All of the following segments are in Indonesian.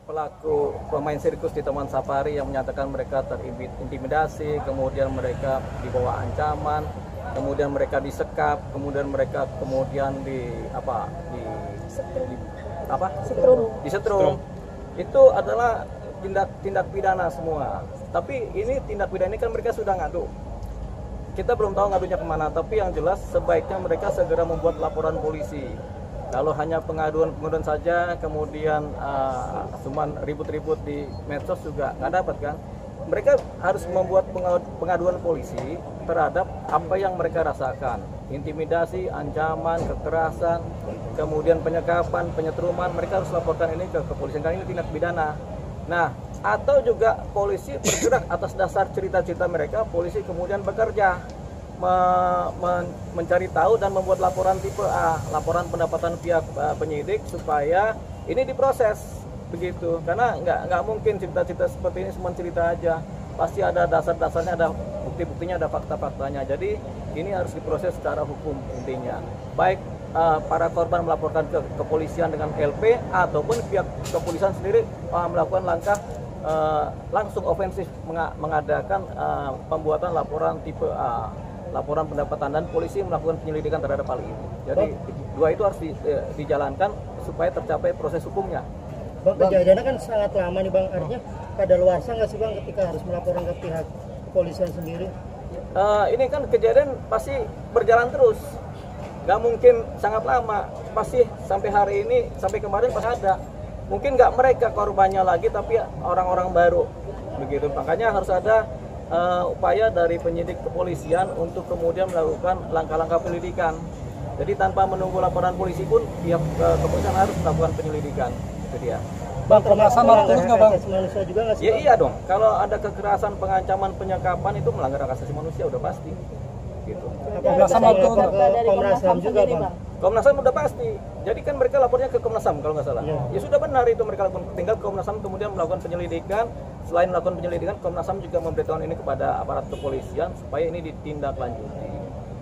pelaku pemain sirkus di Taman Safari yang menyatakan mereka terintimidasi, kemudian mereka dibawa ancaman, kemudian mereka disekap, kemudian mereka disetrum. Itu adalah tindak pidana semua. Tapi ini tindak pidana ini kan mereka sudah ngadu. Kita belum tahu ngadunya kemana, tapi yang jelas sebaiknya mereka segera membuat laporan polisi. Kalau hanya pengaduan saja, kemudian cuman ribut-ribut di medsos juga nggak dapat kan. Mereka harus membuat pengaduan polisi terhadap apa yang mereka rasakan. Intimidasi, ancaman, kekerasan, kemudian penyekapan, penyetruman, mereka harus laporkan ini ke kepolisian karena ini tindak pidana. Nah, atau juga polisi bergerak atas dasar cerita-cerita mereka, polisi kemudian bekerja mencari tahu dan membuat laporan tipe A, laporan pendapatan pihak penyidik supaya ini diproses begitu. Karena nggak mungkin cerita-cerita seperti ini cuma cerita aja, pasti ada dasar-dasarnya, ada bukti-buktinya, ada fakta-faktanya. Jadi ini harus diproses secara hukum intinya. Baik para korban melaporkan ke kepolisian dengan LP ataupun pihak kepolisian sendiri melakukan langkah langsung ofensif mengadakan pembuatan laporan tipe A, laporan pendapatan, dan polisi melakukan penyelidikan terhadap hal ini. Jadi dua itu harus dijalankan supaya tercapai proses hukumnya. Bang, kejadiannya kan sangat lama nih Bang, artinya kadaluarsa nggak sih Bang ketika harus melaporkan ke pihak kepolisian sendiri? Ini kan kejadian pasti berjalan terus, nggak mungkin sangat lama, pasti sampai hari ini, sampai kemarin pasti ada. Mungkin nggak mereka korbannya lagi, tapi orang-orang baru begitu. Makanya harus ada upaya dari penyidik kepolisian untuk kemudian melakukan langkah-langkah penyelidikan. Jadi tanpa menunggu laporan polisi pun pihak kepolisian harus melakukan penyelidikan. Itu dia. Bang, termasuk melanggar hak asasi manusia juga nggak sih? Ya iya dong. Kalau ada kekerasan, pengancaman, penyekapan itu melanggar hak asasi manusia udah pasti. Gitu. Komnas HAM juga Bang. Komnas HAM udah pasti. Jadi kan mereka lapornya ke Komnas HAM kalau nggak salah. Ya sudah benar itu mereka lakukan. Tinggal Komnas HAM kemudian melakukan penyelidikan. Selain melakukan penyelidikan, Komnas HAM juga memberitahukan ini kepada aparat kepolisian supaya ini ditindaklanjuti.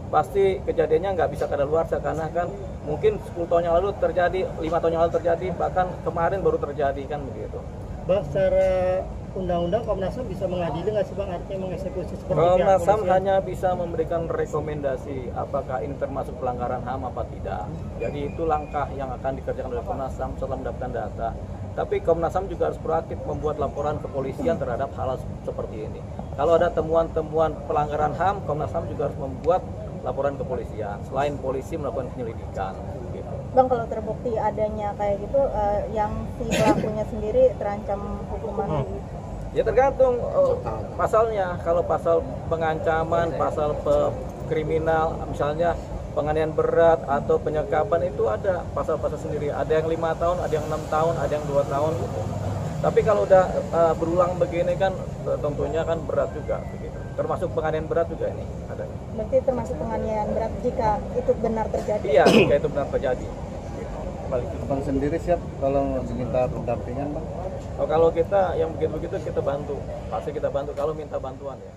Pasti kejadiannya nggak bisa kadaluarsa karena kan mungkin 10 tahun yang lalu terjadi, 5 tahun yang lalu terjadi, bahkan kemarin baru terjadi kan begitu. Bang, secara undang-undang Komnas HAM bisa mengadili nggak sih Bang, artinya mengeksekusi seperti Komnas HAM hanya bisa memberikan rekomendasi apakah ini termasuk pelanggaran HAM apa tidak. Jadi itu langkah yang akan dikerjakan oleh Komnas HAM setelah mendapatkan data. Tapi Komnas HAM juga harus proaktif membuat laporan kepolisian terhadap hal seperti ini. Kalau ada temuan-temuan pelanggaran HAM, Komnas HAM juga harus membuat laporan kepolisian. Selain polisi melakukan penyelidikan. Gitu. Bang, kalau terbukti adanya kayak gitu, yang si pelakunya sendiri terancam hukuman gitu? Ya tergantung pasalnya. Kalau pasal pengancaman, pasal kriminal, misalnya penganiayaan berat atau penyekapan itu ada pasal-pasal sendiri. Ada yang 5 tahun, ada yang 6 tahun, ada yang 2 tahun. Gitu. Tapi kalau udah berulang begini kan tentunya kan berat juga. Begitu. Termasuk penganiayaan berat juga ini ada. Berarti termasuk penganiayaan berat jika itu benar terjadi? Iya, jika itu benar terjadi. Bang sendiri siap kalau diminta pendampingan Bang? Oh, kalau kita yang begitu-begitu kita bantu, pasti kita bantu kalau minta bantuan ya.